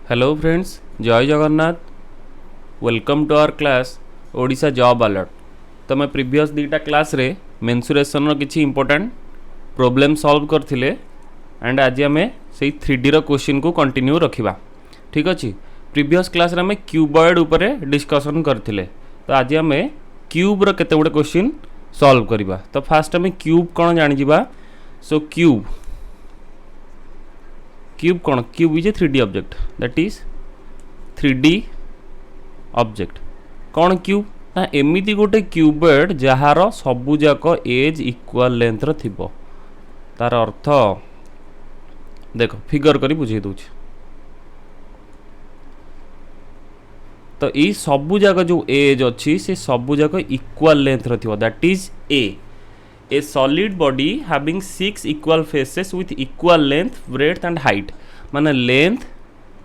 Hello friends, Jai Jagannath. Welcome to our class Odisha job alert. तो मैं previous दीटा क्लास रे मेंसुरेशन किसी इंपोर्टेंट प्रोब्लेम सॉल्व करथिले एंड आज आम से 3D रो क्वेश्चन को कंटिन्यू रखिबा। ठीक अच्छे। प्रीवियस क्लास रे हमें क्यूबॉइड उपरे डिस्कशन करथिले, तो आज आम क्यूब रो केते गुडे क्वेश्चन सॉल्व करिबा। तो फास्ट हमें क्यूब कौन जानि जिबा। सो क्यूब कौन? Cube is a 3D object, that is 3D object. कौन क्यूब ना एमिति गोटे क्यूबॉइड जहार सबुजाक एज इक्वल लेंथ रो थिबो। तार अर्थ देखो फिगर करी बुझे दूची। तो ये सबुजाक जो एज अच्छी से सबुजाक इक्वल लेंथ रो थिबो, that is a solid body having 6 equal faces with equal length, breadth and height। माने लेंथ,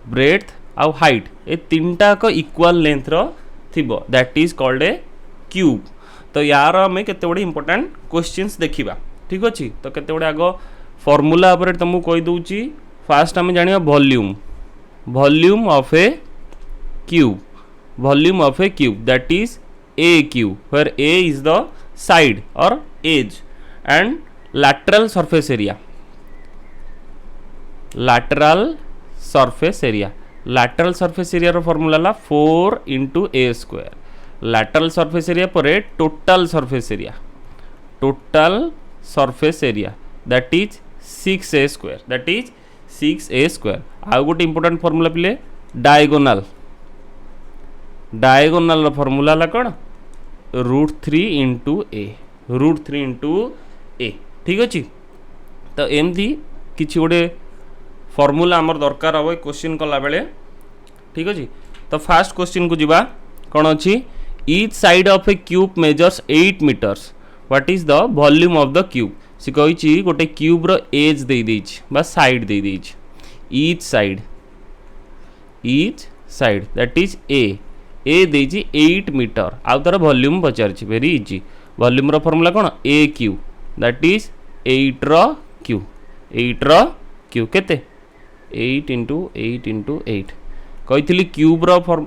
ब्रेथ आउ हाइट ए तीनटा को इक्वल लेंथ रो थिबो, that is called a cube. तो यार हमें केते बड़े इंपोर्टेंट क्वेश्चंस देखिबा। ठीक अछि। तो केते बड़े आगो फार्मूला ऊपर तुमको कहि दूची। फास्ट हमें जानिया volume of a cube, volume of a cube that is a cube, where a is the side or edge and lateral surface area। lateral surface area रो फॉर्मूला ला 4 into a square। lateral surface area परे total surface area that is 6a square, that is 6a square। आउ गोटे important formula पिले diagonal रो formula ला कौन? √3 into a। ठीक अच्छे। तो एमती किसी गोटे फॉर्मूला आमर दरकार हम क्वेश्चन कला बेले। ठीक अच्छे। तो फास्ट क्वेश्चन को जीवा कौन अच्छी। Each side of a cube measures 8 meters, what is the volume of the cube. सी कही गोटे क्यूब रो एज दे देइछ बा साइड दे देइछ। ईच साइड दैट इज ए देजी 8 मीटर। आउ तार वॉल्यूम पचार, वेरी इजी। वॉल्यूम रो फॉर्मूला कौन? ए क्यू दैट इज 8 रो क्यू केते 8 into 8 कही क्यूब रो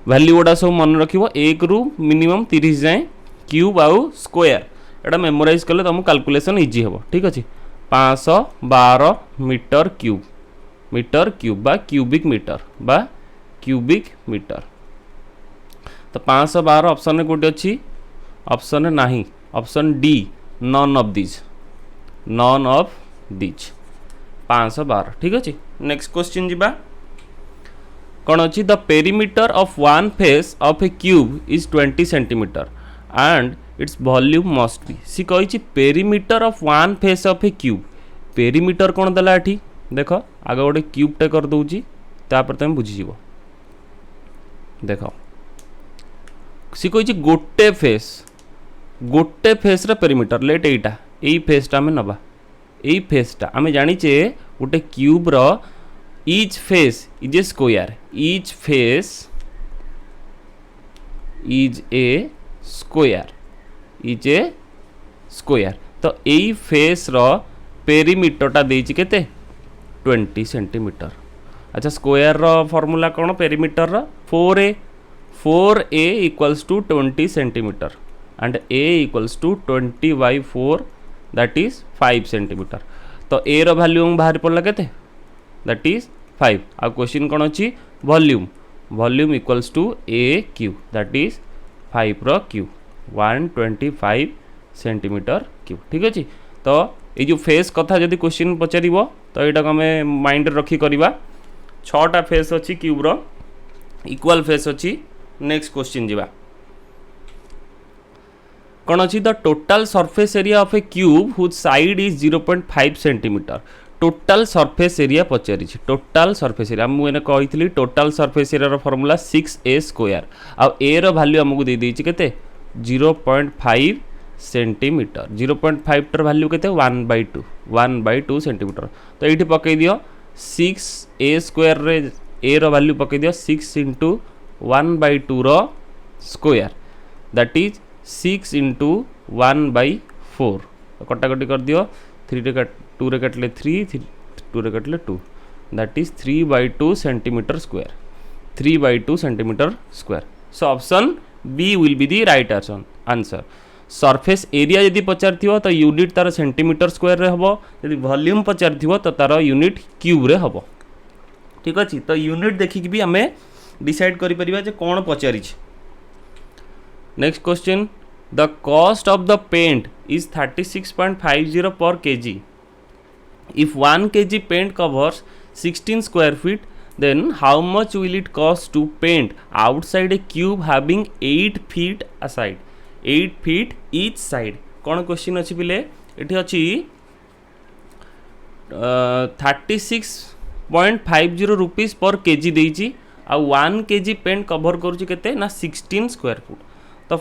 वैल्यू गुड़ा सब मन रखिबो 1 रु मिनिमम 30 जाए। क्यूब आउ स्क्वायर एटा मेमोराइज कले तुम कैलकुलेशन इजी हेबो। ठीक अछि। 512 मीटर क्यूब बा क्यूबिक मीटर। तो 512 ऑप्शन में गोटे अच्छी, ऑप्शन नहीं, option D none of these 512। ठीक अच्छे। नेक्स्ट क्वेश्चन जीबा कौन अच्छी। The perimeter of one face of a cube is 20 centimetre and its volume must be. सी कही perimeter of one face of a cube. Perimeter कौन देला एठी देख आगे गोटे क्यूब टे कर दूची, तापर तुम बुझीजिव। देख सी कही गोटे फेस रे पेरीमीटर लेट एटा एई फेसटा आम नबा। एई फेसटा आम जानिचे गोटे क्यूब रो each face is a square, each face is a square. तो एई फेस रो पेरीमीटरटा देइछि केते 20 सेंटीमीटर। अच्छा, स्क्वायर रो फॉर्मूला कौन? पेरीमीटर रो 4a equals to 20 centimetre and a equals to 20 by 4 that is 5 centimetre. तो a रो वैल्यू बाहर पड़ला केते, दैट इज 5। आ क्वेश्चन कौन अच्छी? Volume equals to a cube that is 5 रो क्यूब 125 सेंटीमीटर क्यूब। ठीक अच्छे। तो ये जो फेस कथा जदि क्वेश्चन पचार तो यहाँ को आम माइंड रखी करवा। 6टा फेस अच्छी क्यूब रो इक्वल फेस अच्छी। नेक्स्ट क्वेश्चन जीवा कौन अच्छी। The total surface area of a cube whose side is 0.5 centimeter. Total surface area पचारि। टोटल सरफेस एरिया मुझे कही टोटल सरफेस एरिया रो फॉर्मूला 6a स्क्वायर। आ ए रो वैल्यू आमको दे देछि केते 0.5 सेंटीमीटर। 0.5 टर वैल्यू केते 1/2 सेंटीमीटर। तो ये पकई दियो 6a स्क्वायर रे ए रो वैल्यू पकई दियो 6 into 1/2 रो स्क्वायर दैट इज 6 into 1/4। कटाकटी कर दियो 2 रे कटले 3 2 रे कटले 2 that is 3/2 centimetre square 3/2 centimetre square so option B will be the right answer surface area यदि पचार तो यूनिट तार सेंटीमीटर स्क्वायर रे हबो यदि वॉल्यूम पचार तो तार यूनिट क्यूब रे हबो ठीक अछि तो यूनिट देखिक भी आमे डिसाइड करि परिबा जे कोन पचारि छै next question the cost of the paint is 36.50 per kg if 1 kg paint covers 16 square feet then how much will it cost to paint outside a cube having 8 feet aside 8 feet each side कौन question अच्छी पिले ये अच्छी 36.50 rupees per KG देइची आ 1 KG paint cover करूची केते ना 16 square foot तो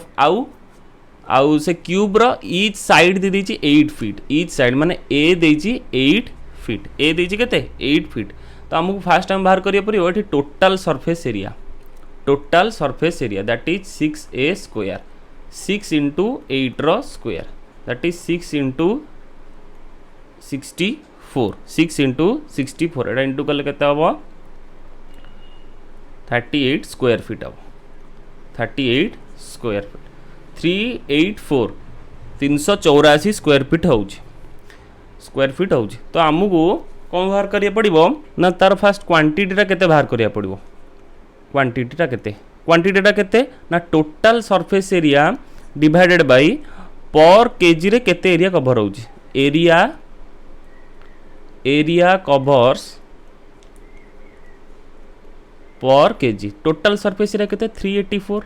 आउ से क्यूब रो ईच साइड दे देइची 8 फीट ईच साइड माने ए देइची 8 फीट ए देइची केते 8 फीट तो हमको फास्ट टाइम बाहर करिया पड़िबो एठी total surface area that is 6a square 6 into 8 रो square that is 6 into 64 6 into 64 Etah into कले केते हबो 38 स्क्वायर फीट हबो 38 स्क्वायर फीट 384 384 स्क्वायर फीट होउची तो हमको कौन बाहर करिया पड़िबो ना तार फास्ट क्वांटिटीटा केते बाहर करिया पड़िबो क्वांटिटीटा केते ना total surface area divided by पर केजी रे केते एरिया कवर होउची एरिया कवर्स पर केजी टोटल सरफेस एरिया केते 384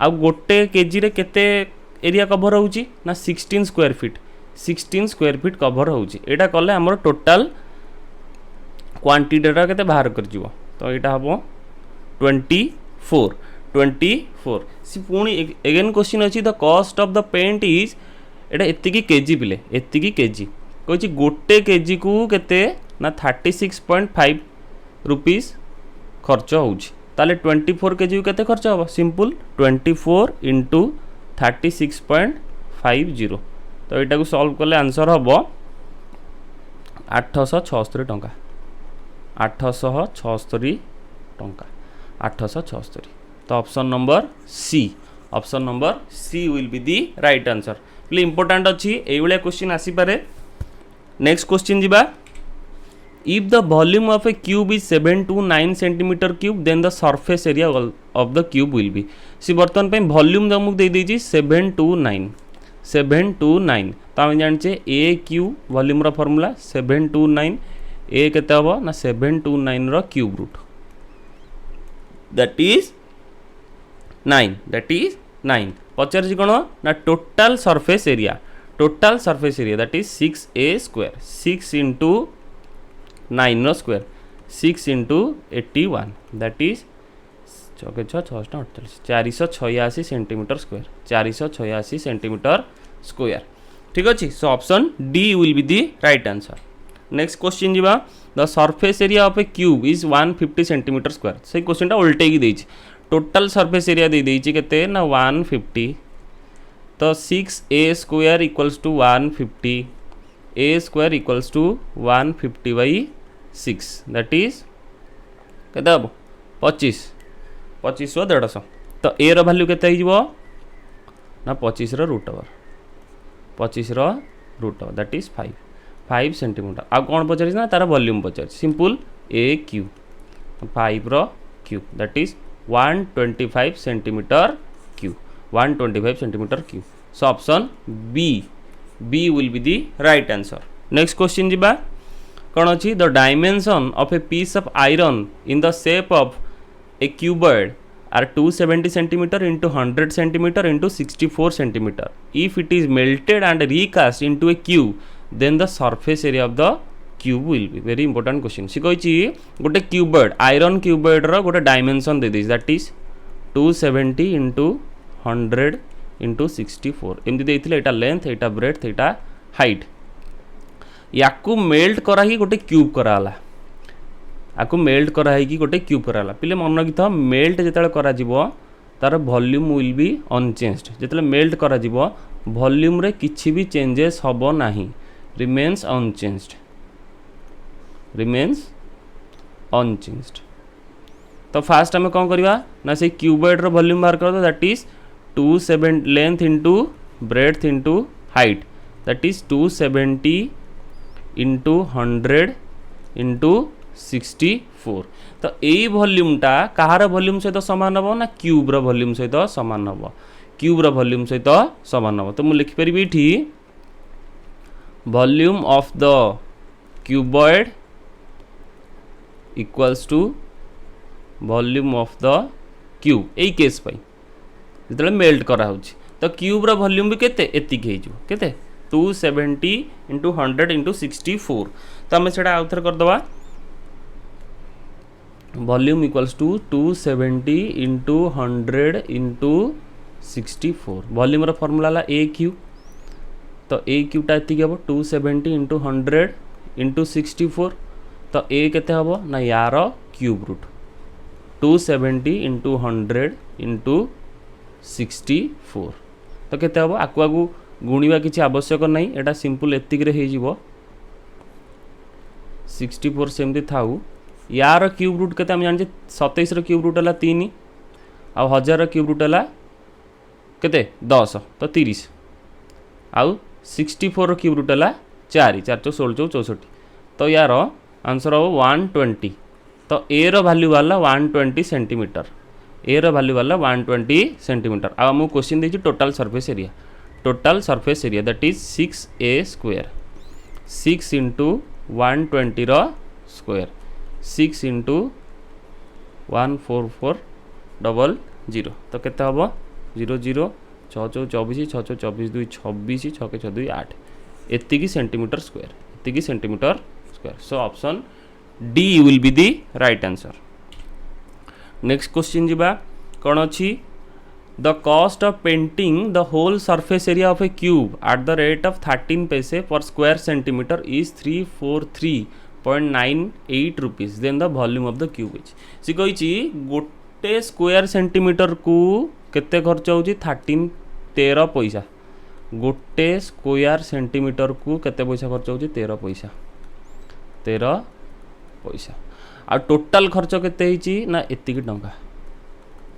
आ गोटे केजी रे केते एरिया कवर होउची ना 16 स्क्वायर फीट कवर होउची एटा कले हमर टोटल क्वांटिटीटा केते बाहर कर जिवो तो एटा हबो 24 सी पुणी एगेन क्वेश्चन अच्छी the cost of the paint is एटा एतिकी केजी पिले एतिकी केजी कहछि गोटे केजी को केते ना 36.5 रुपीस खर्च होउछि ताले 24 केजी को केते खर्च होबो सिंपल 24 into 36.50 तो एटा को सॉल्व करले आंसर हबो 876 टंका 876 टंका 876 तो option number C will be the right answer प्ले इंपोर्टेंट अच्छी ये क्वेश्चन आसी पारे नेक्स्ट क्वेश्चन जीवा if the volume of a cube is 7 to 9 centimetre cube then the surface area of the cube will be see बर्तमान पे volume तुमको दे देजी 7 to 9 तो आम जाने ए क्यू वॉल्यूम रो फॉर्मूला 7 to 9 ए केते हबो ना 7 to 9 रो क्यूब रूट दैट इज 9 पचार कौन ना total surface area that is 6a square 6 into 9 रो square 6 into 81 that is 486 centimeter square ठीक अच्छे so option D will be the right answer next question जीवा the surface area of a cube is 150 centimetre square से question उल्टे की total surface area दे देइछि केते ना 150 तो 6a square equals to 150 a square equals to 150 by 6 that is केते हबो 25 रो 150 तो a रो वैल्यू केते हिजबो ना 25 रो root over that is 5 centimeter आ कौन पचार ना तार वॉल्यूम पचार सिंपल ए क्यूब 5 रो cube that is 125 centimetre cube so option B will be the right answer next question जीवा कौन अच्छी the dimension of a piece of iron in the shape of a cuboid are 270 centimeter into 100 centimeter into 64 centimeter if it is melted and recast into a cube then the surface area of the cube will be very important question सी कही गोटे cuboid iron cuboid रो गोटे dimension दे that is 270 into 100 into 64 एमती देइथिले एटा length एटा breadth एटा height याकू melt करा ही गोटे cube कराला आकू मेल्ट करा ही कि गोटे क्यूब कराला पिले मन रखि था मेल्ट जेतेले करा जिवो तार वॉल्यूम विल बी अनचेंज्ड जेतेले मेल्ट करा जिवो वॉल्यूम रे किछि भी चेंजेस हबो नाही रिमेन्स अनचेंज्ड। तो फास्ट आम कौन करवा ना से क्यूबॉइड रो वॉल्यूम बाहर कर दो that is 27 length into breadth into height that is 270 into 100 into 64। तो यही वॉल्यूमटा कहार वॉल्यूम सहित सामान हम ना क्यूब रो वॉल्यूम सहित सामान हम क्यूब रो वॉल्यूम सहित सामान हम। तो मुझे लिखिपर ये volume of the cuboid equals to volume of the cube यही केस जो मेल्ट कराऊँ तो क्यूब रो वॉल्यूम भी केते एतिक केते 270 इंटू 100 इंटू 64। तो आम से आउ थे करदे volume equals to 270 into 100 into 64। Volume रो फॉर्मूला है ए क्यू। तो ए क्यूटा एतिक हम 270 इंटू 100 इंटू 64। तो ए केते हम ना यार क्यूब रूट 270 इंटू 100 इंटू 64। तो केते हम आकु आकु गुणिबा किसी आवश्यक नहीं एटा सिंपल एतिक रे हे जीवो 64 सेमती थाउ। यार क्यूब रूट केते हम जान 27 रो क्यूब रूट है 3 आउ 1000 रो क्यूब रूट है केते 10 तो 30 आउ 64 रो क्यूब रूट है 4 4 16 64। तो यार आंसर हम 120। तो ए रो वैल्यू वाला 120 सेंटीमीटर ए रो वैल्यू वाला 120 सेंटीमीटर। आ आमको क्वेश्चन देखिए total surface area that is 6a square 6 into 120 रो स्क्वायर 6 इंटू 14400। तो केते हम 0 0 6 6 24 6 6 24 2 26 6 6 2 8 एतिकी centimeter square. So option D will be the right answer. Next question जीवा कौन अच्छी the cost of painting the whole surface area of a cube at the rate of 13 paise per square centimeter is 343.98 rupees then the volume of the cube is. सी कही गोटे square centimetre को केते खर्च हो 13 पैसा। गोटे स्क्वायर सेंटीमीटर को केते पैसा खर्च हो 13 पैसा आ टोटाल खर्च केते ना एतिकी टंका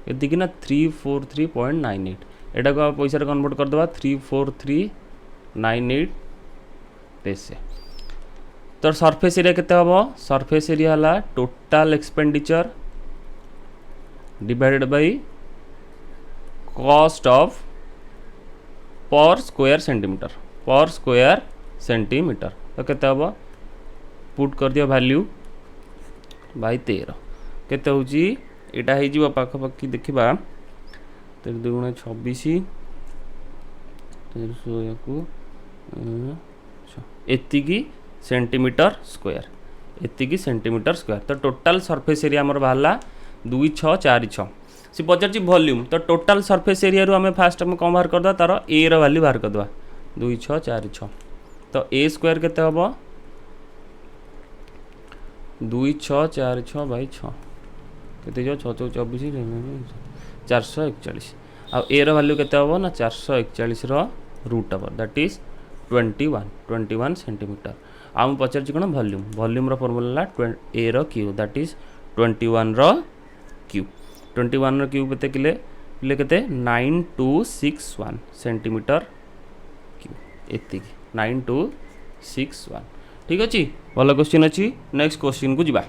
एतिकी ना 343.98 एटा को पैसा कन्वर्ट कर दबा 34398 पैसे। तो सरफेस एरिया केते हबो सरफेस एरिया हला total expenditure divided by cost of पर स्क्वायर सेंटीमीटर तो केते हबो पुट कर दिया वैल्यू बाय 13 केते होची एटा हे जीवा पाखा देखिबा 13 2 26 1300 को एतिकी सेंटीमीटर स्क्वायर तो टोटाल सरफेस एरिया हमर बाहला 2646। सी पचार वॉल्यूम तो टोटाल सरफेस एरिया रू आम फास्ट आम कौन बाहर करदा तार ए रो वैल्यू बाहर करदवा 2646। तो ए स्क्वायर केते हबो 2646 बाई 6 केते जो 6 24 441 आ ए रो वैल्यू केते हबो ना 441 रो root over that is 21 centimeter. आम पचार कौन वॉल्यूम रो फॉर्मूला ए रो क्यू दैट इज 21 रो क्यू 21 रो क्यू केते किले केते 9261 सेंटीमीटर क्यू एतिकी 9261। ठीक अच्छे भल क्वेश्चन अच्छी। नेक्स्ट क्वेश्चन को जीवा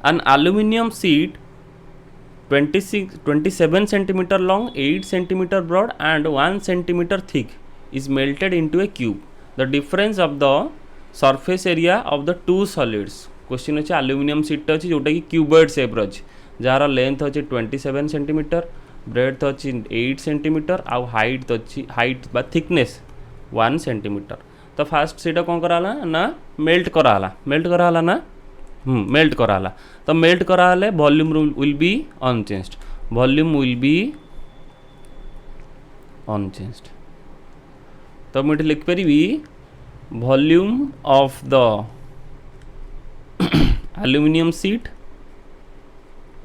an aluminium sheet 27 centimetre long 8 centimetre broad and 1 centimetre thick is melted into a cube. The difference of the surface area of the two solids. Question अच्छे aluminium sheet अच्छी जोटा कि cuboid shape अच्छी jar length अच्छी 27 centimetre breadth अच्छी 8 centimetre आउ height बा thickness 1 centimetre. तो फास्ट से कौन कराला ना मेल्ट कराला ना मेल्ट कराला। तो मेल्ट कराले वॉल्यूम विल बी अनचेंज्ड। तो मुझे लिखिपारि volume of the aluminium sheet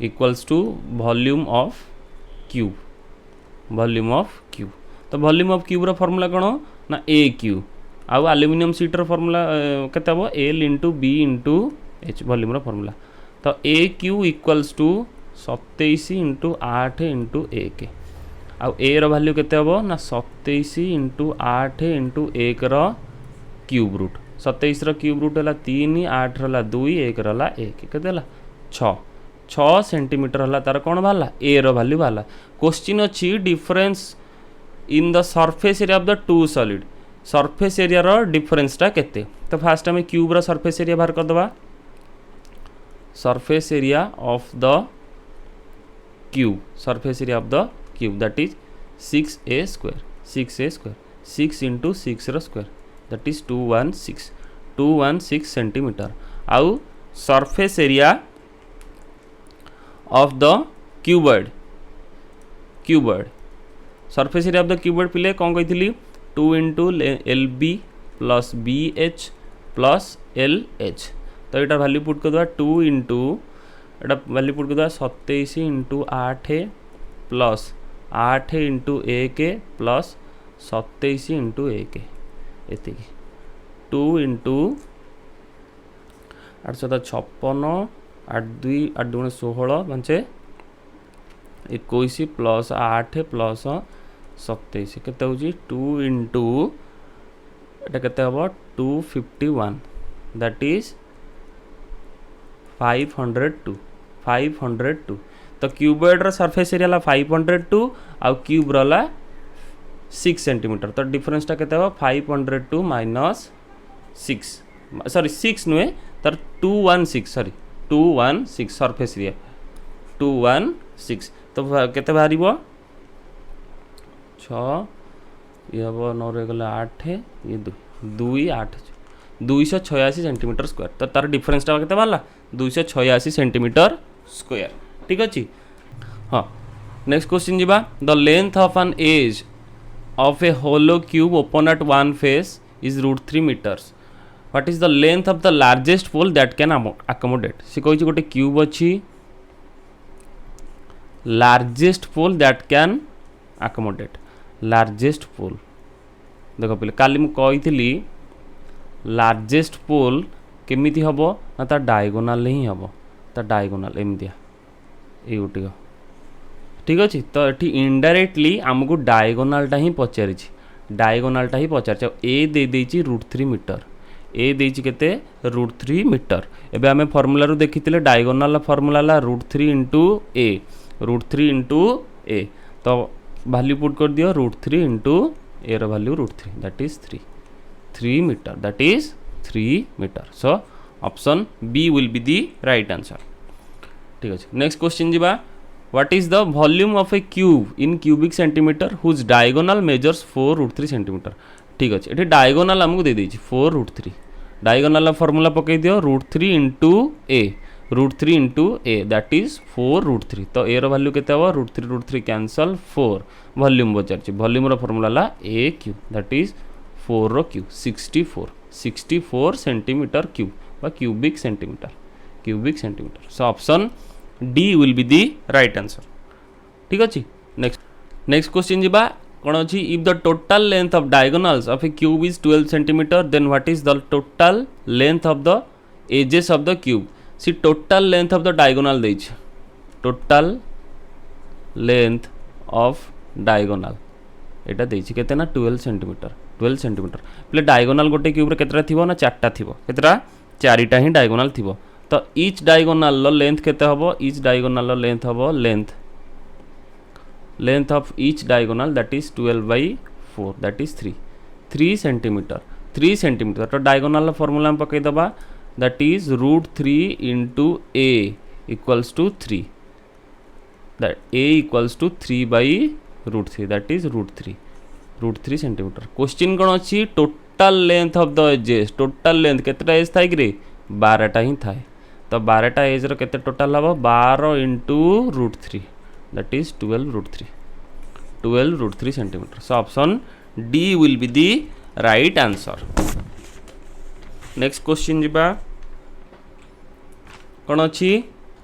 equals to volume of cube तो वॉल्यूम ऑफ क्यूब रो फॉर्मूला कौन ना ए क्यू आउ एल्यूमिनियम शीट रो फॉर्मूला केते हबो L into B into H volume formula. तो a cube equals to 27 into 8 into 1 आउ ए रो वैल्यू केते हबो ना 27 इंटू 8 इंटू 1 रो क्यूब रूट 27 रो क्यूब रूट है 3 8 रहा 2 1 रहा 1 केते 6 सेंटीमीटर है तार कौन बाहर ए रो वैल्यू बाहर। क्वेश्चन अच्छी difference in the surface area of the two solid surface area रो डिफरेंसटा केते। तो फास्ट आम क्यूब रो सरफेस एरिया बाहर करदे surface area of the cube surface area of the cube that is 6a square 6 into 6 रो square that is 216 centimeter आउ surface area of the cuboid surface area of the cuboid पिले कौन कही 2 into L B plus B H plus L H. तो यहाँ value put कर 2 into एटा value put कर 27 into 8 plus 8 into 1 plus 27 into 1 ये 2 into 856 8 2 8 2 16 पंचे 21 प्लस 8 प्लस 27 केते होची 2 इंटू एटा केते हबो 251 दैट इज 502 तो क्यूबॉइड रो सरफेस एरिया ला 502 आउ क्यूब ला 6 सेंटीमीटर तो डिफरेंस टा केते हो 502 माइनस 6 सॉरी 6 नुए तर 216 सरफेस एरिया 216 तो केते बाहरिबो 6 ये हम 9 रे गला 8 ये 2 8 286 सेंटीमीटर स्क्वायर तो तार डिफरेंस टा केते बाहरला 286 सेंटीमीटर स्क्वायर ठीक अच्छे। हाँ नेक्स्ट क्वेश्चन जीवा the length of an edge of a hollow cube open at one face is √3 meters what is the length of the largest pole that can accommodate सी कही गोटे cube अच्छी largest pole that can accommodate largest pole देख पे काली मुझे largest पोल केमिति हबो ना ता डायगोनाल ही हबो ता डायगोनाल एमदिया ए गोटे ठीक अच्छे। तो ये इनडायरेक्टली आमको डायगोनालटा ही पचारि ए दे देछि √3 मीटर ए देछि केते √3 मीटर एबे आमे फार्मूला रो देखितिले डायगोनाल फार्मूला ला √3 इंटू ए तो वैल्यू पुट कर दियो √3 इंटू ए रो value √3 that is 3 metre that is 3 metre so option B will be the right answer ठीक अच्छे। नेक्स्ट क्वेश्चन जीवा what is the volume of a cube in cubic centimetre whose diagonal measures 4√3 centimetre ठीक अच्छे। ये diagonal आमको दे देछि 4√3 diagonal formula पकई दियो √3 इंटू ए दैट इज 4√3 तो ए रो वैल्यू केते हबो √3 कैंसल 4 वॉल्यूम बचारछि वॉल्यूम रो फॉर्मूला ला ए क्यू दैट इज 4 रो क्यू 64 सेंटीमीटर क्यूब बा cubic centimeter so option D will be the right answer ठीक अच्छे। नेक्स्ट क्वेश्चन जीवा कौन अच्छी if the total length of diagonals of a cube is 12 centimeter then what is the total length of the edges of the cube सी total length of the diagonal देछि total length of diagonal एटा देछि केते ना 12 centimetre play diagonal गोटे cube रे केतरा थिबो ना चारटा थिबो केतरा चारिटा ही डायगोनल थिबो तो ईच डायगोनल लो लेंथ केते हबो ईच डायगोनल लो लेंथ हबो length of each diagonal that is 12/4 that is 3 centimeter तो डायगोनल फॉर्मूला में पकई दबा that is √3 into a equals to 3 that a equals to 3/√3 that is √3 centimeter. Question कौन अच्छी total length of the edges total length केतेटा edge थाई कि 12टा ही थाए तो 12टा एज रो केते टोटल हबो 12 into √3 that is 12√3 centimetre so option D will be the right answer. Next question जीवा कौन अच्छी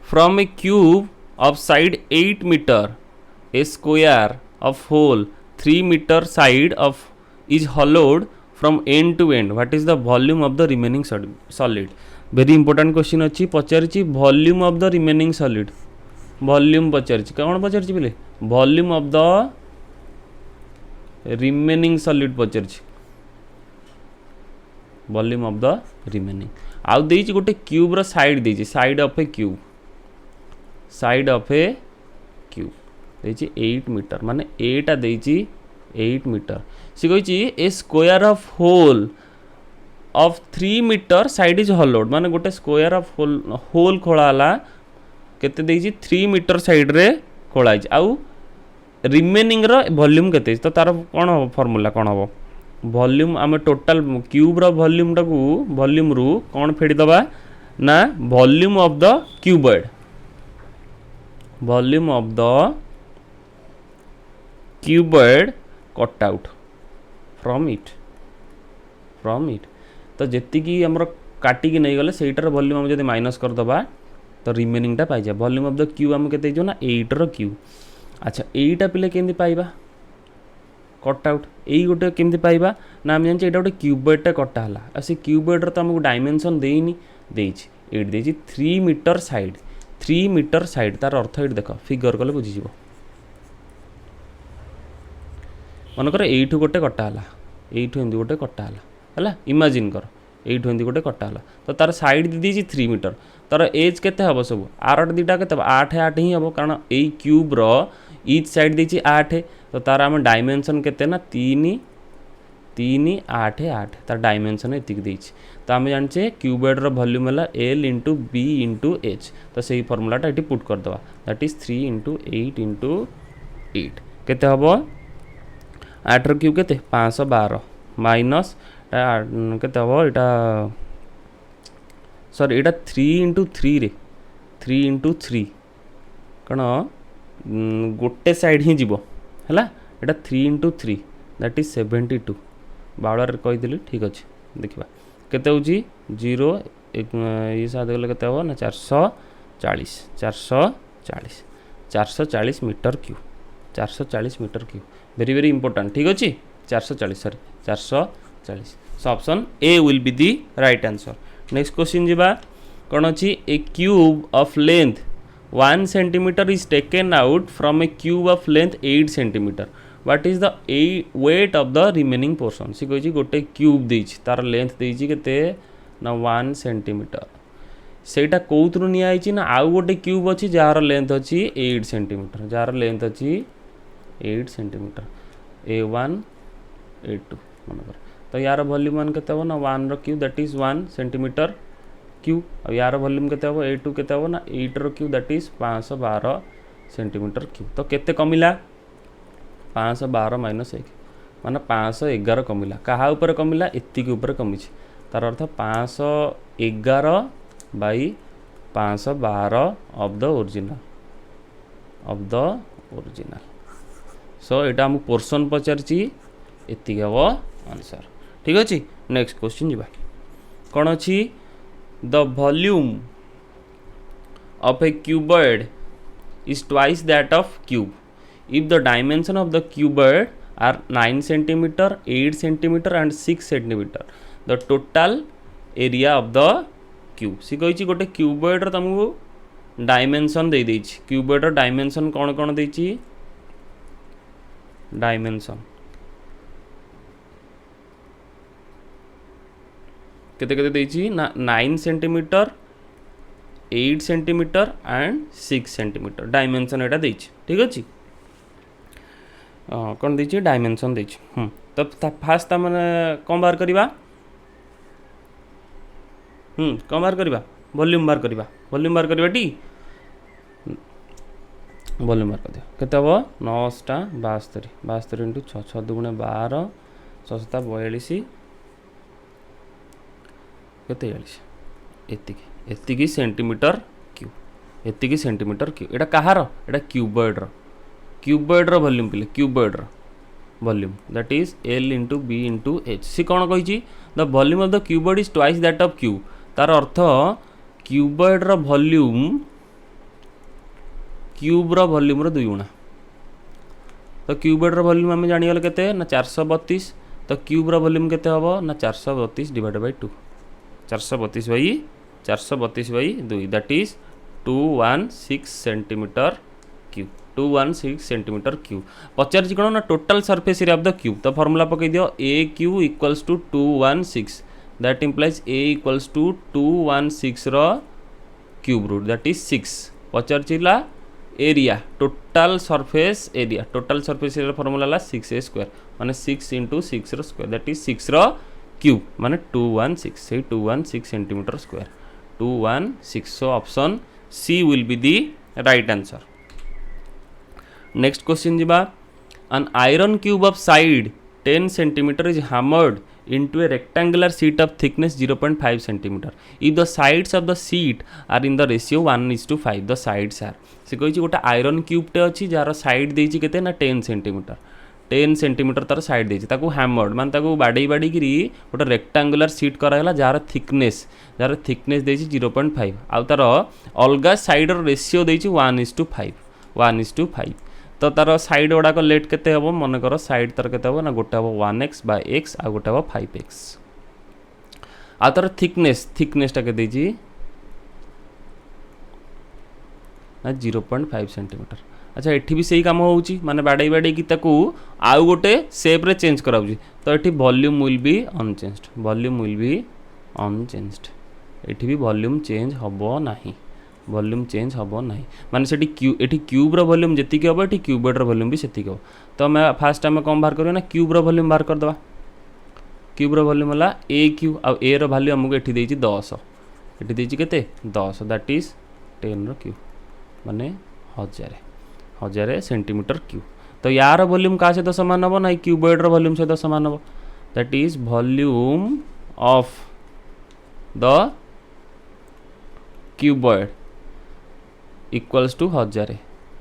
from a cube of side 8 metre a square of hole 3 metre side of is hollowed from end to end what is the volume of the remaining solid very important question अच्छी पचारि volume of the remaining solid volume पचारि कौन पचारि बोले volume of the remaining solid पचारि volume of the remaining आउ देछि गोटे क्यूब रो साइड देछि side of a cube side of a cube देछि 8 मीटर माने एटा देछि 8 मीटर सी कहिछि a square of hole of 3 metre side is hollowed माने गोटे स्क्वायर ऑफ होल खोलाला केते देछि 3 मीटर साइड रे खोलाई आउ रिमेनिंग रो वॉल्यूम केते तो तार कोन हो फार्मूला कोन हो वॉल्यूम आम टोटल क्यूब रो वॉल्यूम टाकू वॉल्यूम रु कोन फेडी दबा ना volume of the cuboid volume of the cuboid cut out from it तो जेति की हमर काटी की नहीं गले सेटार वॉल्यूम हम जदि माइनस कर दबा तो रिमेनिंग टा पाइ जा वॉल्यूम ऑफ द क्यूब हम केते जो ना 8 रो क्यूब अच्छा एटा पिले केंदी पाइबा कट आउट यही गोटे केमती पाइबा ना आम जानी गोटे क्यूबॉइडटा कटा है आ से क्यूबॉइडर तो आमको डायमेंशन देनी देती 3 मीटर साइड 3 मीटर साइड तार अर्थ ये देख फिगर कले बुझीज मनकर यू गोटे कटा है यू एम गोटे कटा है इमेजिन कर यू एम गोटे कटा है तो तार साइड दीदी 3 मीटर तार एज केते हम सब आर दीटा के 8 8 ही हम कारण यही क्यूब्र इच साइड देती 8 तो तार आम डायमेंशन केते ना 3 3 8 8 तार डायमेंशन एतिक देछि तो आम जाने क्यूबॉइड रो वॉल्यूम है L into B into H तो सही फॉर्मूलाटा ये पुट कर दवा दैट इज 3 इंटू 8 इंटू 8 केते हबो 8 रो क्यूब केते 512 माइनस केते हबो एटा सॉरी एटा 3 इंटू 3 रे 3 इंटू 3 कण गोटे साइड ही जीवो है एटा 3 इंटू 3 दैट इज 72 बावलार कहीदेली ठीक अच्छे देखा केते होची 0 ये साथ गले केते हो ना 440 440 440 meter cube 440 meter cube very very important ठीक अच्छे 440 sorry 440 so option A will be the right answer next question जीवा कौन अच्छी a cube of length 1 centimeter is taken out from a cube of length 8 centimeter. What is the weight of the remaining portion? सी कही गोटे cube देछि तार length देछि केते ना 1 centimeter सेटा कोउतरु निया आइछि ना आउ गोटे क्यूब अछि जार लेंथ अछि 8 centimeter जार लेंथ अछि 8 centimeter A1 A2 मनकर तो यार वॉल्यूम मान केते हो ना 1 रो cube that is 1 centimeter cube अब यार वॉल्यूम केते हो A2 केते हो ना 8 रो cube that is 512 centimeter cube तो केते कमिला 512 माइनस 1 माने 511 कमिला कहा ऊपर कमिला एति के ऊपर कमी तार अर्थ 511 बाई 512 ऑफ द ओरिजिनल सो एटा हम पोर्शन पचारची एति के हो आंसर ठीक अछि नेक्स्ट क्वेश्चन जीवा कोन अछि the volume of a cuboid is twice that of cube if the dimension of the cuboid are 9 centimeter 8 centimeter and 6 centimeter the total area of the cube सी कहिछि गोटे cuboid रो तुमको dimension दे देछि cuboid रो dimension कोन कोन देछि dimension केते केते देछि ना 9 centimetre 8 centimetre and 6 centimetre dimension एटा देछि ठीक अछि कोन देछि डायमेंशन देछि तब फास्ट माने कोन बार करबा कोन बार करबा वॉल्यूम बार करबा टी वॉल्यूम बार कर दियो केते हो 9 टा 72 72 इंटू 6 6 दुगुणे 12 6 7 42 केते एतिकी सेंटीमीटर क्यूब एटा कहार एटा क्यूबॉइड रो वॉल्यूम पिले क्यूबॉइड रो volume that is L into B into H सी कौन कही the volume of the cuboid is twice that of cube तार अर्थ क्यूबॉइड रो वॉल्यूम रो 2 गुणा तो क्यूबॉइड रो वॉल्यूम आम जानिगले केते ना 432 तो क्यूब रो वॉल्यूम केते हबो ना 432 divided by 2 432 by 432/2 that is 216 centimeter cube 216 centimeter cube पचार कौन ना total surface area of the cube तो फॉर्मूला पकई दियो a cube equals to 216 that implies a equals to 216 रो क्यूब रूट दैट इज 6 पचार area total surface area formula 6a square माने 6 into 6 रो स्क्वायर दैट इज 6 रो cube माने 216 से 216 centimetre square 216 so option C will be the right answer. Next question जीवा an iron cube of side 10 centimeter is hammered into a rectangular sheet of thickness 0.5 centimeter if the sides of the sheet are in the ratio 1:5 the sides are से कही गोटे iron क्यूबटे अच्छी jar side देछि केते ना 10 centimetre तार side देछि ताकू हैमर्ड मान ताकू बाडई बाडी गिरी गोटे रेक्टांगुलर शीट कराला जार थिकनेस देछि 0.5 आ तार अलगा साइड रो रेशियो देछि 1:5 तो तार साइड गुड़ाक लेट केते हम मन कर साइड तार केते हम ना गोटे हम 1x बाय x आ गोटे हम 5x आ तार थिकनेसटा के देछि ना 0.5 सेंटीमीटर। अच्छा एठी भी सही काम होउची माने बाडई बाडई की ताकू आउ गोटे शेप रे चेंज कराउची तो एठी वॉल्यूम विल बी अनचेंज्ड एठी भी वॉल्यूम चेंज हबो नाही माने सेठी क्यूब रो वॉल्यूम जेतिक हबो एठी क्यूबॉइड रो वॉल्यूम भी सेतिक हबो तो मैं फास्ट टाइम कम बाहर करियो ना क्यूब रो वॉल्यूम बाहर कर दबा क्यूब रो वॉल्यूम होला a क्यूब आ a रो वैल्यू हमको एठी देछि 10 एठी देछि केते 10 दैट इज 10 रो क्यूब माने 1000 सेंटीमीटर क्यूब तो यार वॉल्यूम का सहित समान हबो ना क्यूबॉइड रो वॉल्यूम सहित समान हबो that is volume of the cuboid equals to 1000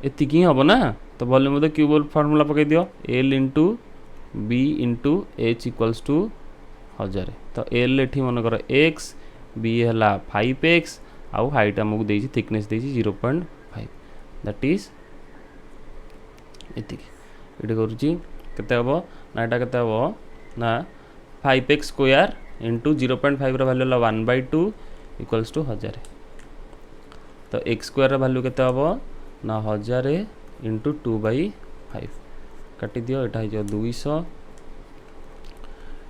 एतिक ही हम ना तो volume of the cube formula पकई दियो L into B into H equals to 1000 तो L एठी मन कर x B हला 5x आउ हाइट हमको देछि थिकनेस देछि 0.5 दैट इज एतिक एठी करूची केते हबो ना एटा केते हबो ना 5x स्क्वायर इंटू 0.5 रो वैल्यू हला 1/2 इक्वल्स टू 1000 तो x स्क्वायर वैल्यू केते हबो ना 1000 इंटू 2/5 काटी दियो एटा हो 200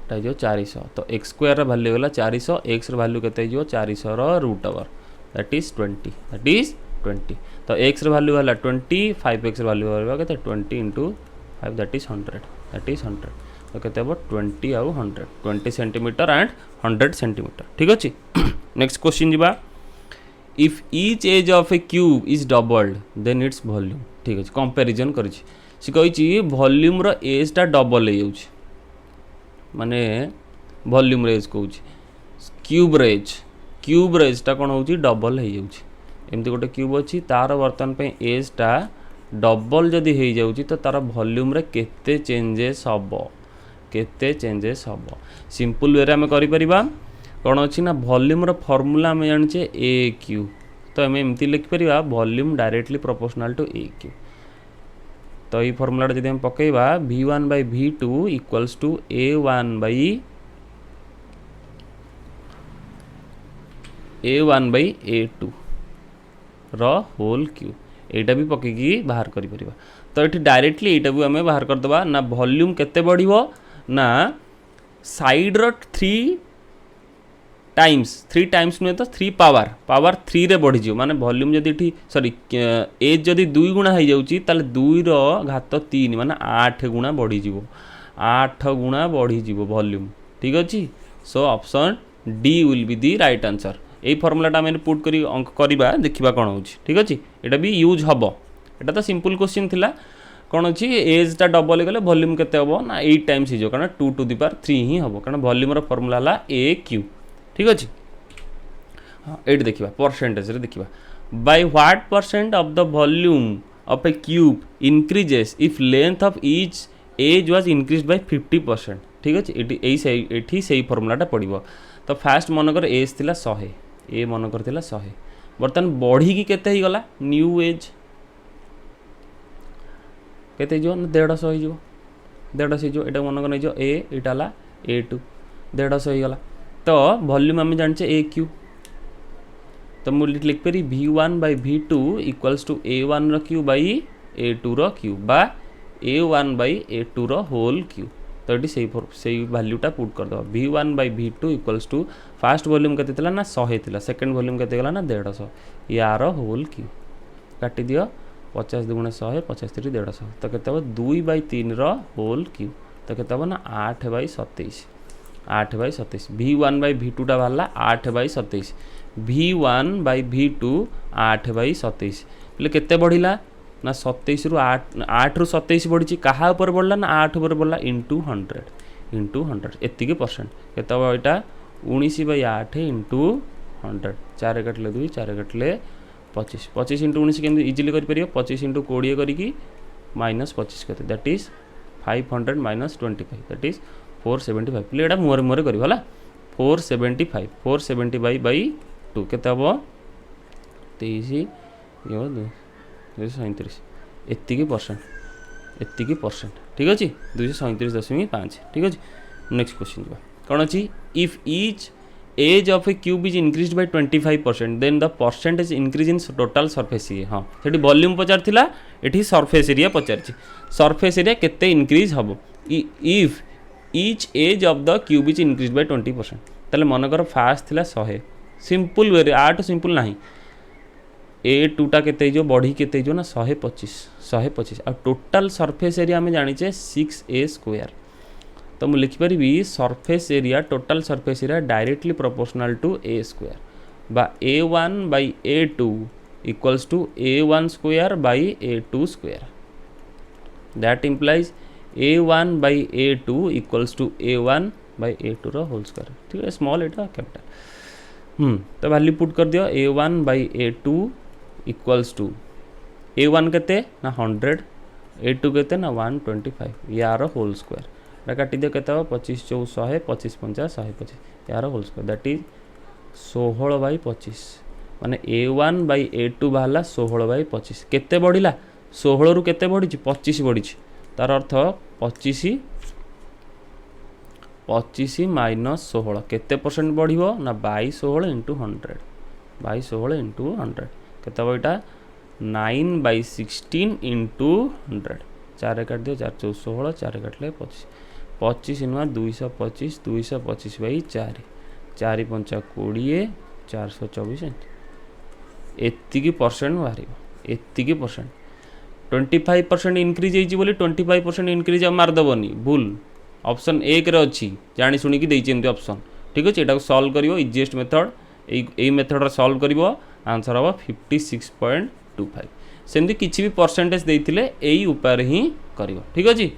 एटा हो 400 तो x स्क्वायर वैल्यू होला 400 x वैल्यू केते हो 400 रो रूट ओवर दैट इज 20 तो x वैल्यू होला 20 5x वैल्यू होला केते 20 इंटू 5 दैट इज 100 तो केते हबो 20 आउ 100 20 सेंटीमीटर एंड 100 सेंटीमीटर ठीक अछि। नेक्स्ट क्वेश्चन जीवा if each edge of a cube is doubled then its volume ठीक अच्छे कंपैरिजन करिछि से कही वॉल्यूम रो एज टा डबल हो जाउछि माने वॉल्यूम रो एज कहउछि क्यूब रो एज टा कोन होउछि डबल हो जाउछि एमती गोटे क्यूब अछि तार वर्तमान पे एज टा डबल जदि हो जाउछि तो तार वॉल्यूम रे केते चेंजेस हबो सिंपल वे रे हम करि परिबा कौन अच्छी ना वॉल्यूम रो फॉर्मूला में जानिचे ए क्यू तो आम एमती लिखिपर volume directly proportional to a cube तो ये फॉर्मूला जब हम पकेबा v1/v2 इक्वल्स टू a1/a2 रो होल क्यू एटा भी पकेकी बाहर करि परिबा तो ये डायरेक्टली एटा भी आम बाहर करदबा ना वॉल्यूम केते बढ़िबो ना साइड रो 3 टाइम्स नुहे तो 3 पावर 3 रे बढ़ी जियो माने वॉल्यूम जदि सॉरी एज जदि 2 गुणा हो जाउची ताले 2 रो घात 3 माने 8 गुणा बढ़ी जिवो 8 गुणा बढ़ी जिवो वॉल्यूम ठीक अछि so option D will be the right answer ए फॉर्मूलाटा मैंने पुट करी अंक करबा देखिबा कोन होउची ठीक अछि एटा भी यूज हबो एटा तो सिंपल क्वेश्चन थिला कोन अछि एज टा डबल गले वॉल्यूम केते हबो ना 8 टाइम्स हिजो कारण 2 टू द पावर 3 ही हबो कारण वॉल्यूम रो फॉर्मूला हला ए क्यू ठीक अच्छे हाँ ये देखा परसेंटेज रे देखा by what percent of the volume of a cube increases if length of each edge was increase by 50% ठीक अच्छे ये सही फॉर्मूलाटा पड़ो तो फास्ट मनकर एज थिला 100 ए मनकर थिला 100 बर्तमान बढ़ी की केते ही गला न्यू एज केते जो 150 हो जो 150 जो एटा मनकर नै जो ए एटा ला a2 150 हो गला तो वॉल्यूम आम जाने ए क्यू तो मुझे लिखिपारि V1 by V2 equals to A1 रो क्यू बाई A2 रो क्यू बा A1 by A2 रो होल क्यू। तो ये से वैल्यूटा पुट करदे V1 by V2 equals to first volume के ना 100 थिला सेकेंड वॉल्यूम के ना 150 यार होल क्यू काटी दियो 50 दुगुणे 100 50 3 150 तो केते 2 by 3 रो होल क्यू तो केते ना 8 by 27 8 by 27 V1 by V2 टा बाहरला 8 by 27 V1 by V2 8 by 27 बोले केते बढ़िला ना 27 रु 8 रु 27 बढ़ी कहा ऊपर बढ़ला ना 8 ऊपर बढ़ला इंटू 100 एतिकी परसेंट केते एटा 19 by 8 इंटू 100 4 कटले 2 4 कटले 25 25 इंटू 19 केमती इजिली कर परियो 25 इंटू 20 करिकी माइनस 25 केते that is 500 minus 25 that is 475 play एटा मोर मोर करियो हला 475 475 by 2 केते हबो 23 यो 237 एतिकी परसेंट ठीक अछि 237.5 ठीक अछि। नेक्स्ट क्वेश्चन जा कोन अछि if each edge of a cube is increased by 25% then the percentage increase in total surface area. हाँ सेठी वॉल्यूम पचार थिला एठी सरफेस एरिया पचारछि सरफेस एरिया केते इंक्रीज हबो if each edge of the cube is increased by 20% ताले मनकर fast थिला 100 सिंपल वे आठ सिंपल नाही A2 टा केते जो बढ़ी केते जो ना 125 आ टोटल सरफेस एरिया में जानिचे 6a स्क्वायर तो मुझे लिखिपारि surface area total surface area directly proportional to a square बा A1 by A2 equals to A1 square by A2 square that implies A1 by A2 equals to A1 by A2 रो whole square ठीक है small एटा capital तो value put कर दियो A1 by A2 equals to A1 केते ना 100 A2 केते ना 125 यार होल स्क्वायर काटी दियो केते 25 4 100 25 50 125 यार whole square that is 16 by 25 माने A1 by A2 बाहला 16 by 25 केते बढ़िला 16 रु केते बढ़ी 25 बढ़ी तार अर्थ 25 माइनस 16 केते परसेंट बढ़िबो ना 16 इंटू 100 केते बइटा 9 by 16 इंटू 100 4 काट दियो 4 4 16 4 काटले 25 25 नुआ 225 बाई 4 4 5 20 424 एतिकी परसेंट बाहर एतिकी परसेंट 25% इंक्रीज होइछि बोली 25% इंक्रीज मारदेवनी भूल ऑप्शन 1 रे अछि जानि सुनी कि देइछि एमती ऑप्शन ठीक अछि एटा सॉल्व करिवो इजीएस्ट मेथड एई मेथड रे सॉल्व करिवो आंसर हबो 56.25 सेमती किछि भी परसेंटेज देइथिले एई ऊपर ही करिवो ठीक अछि।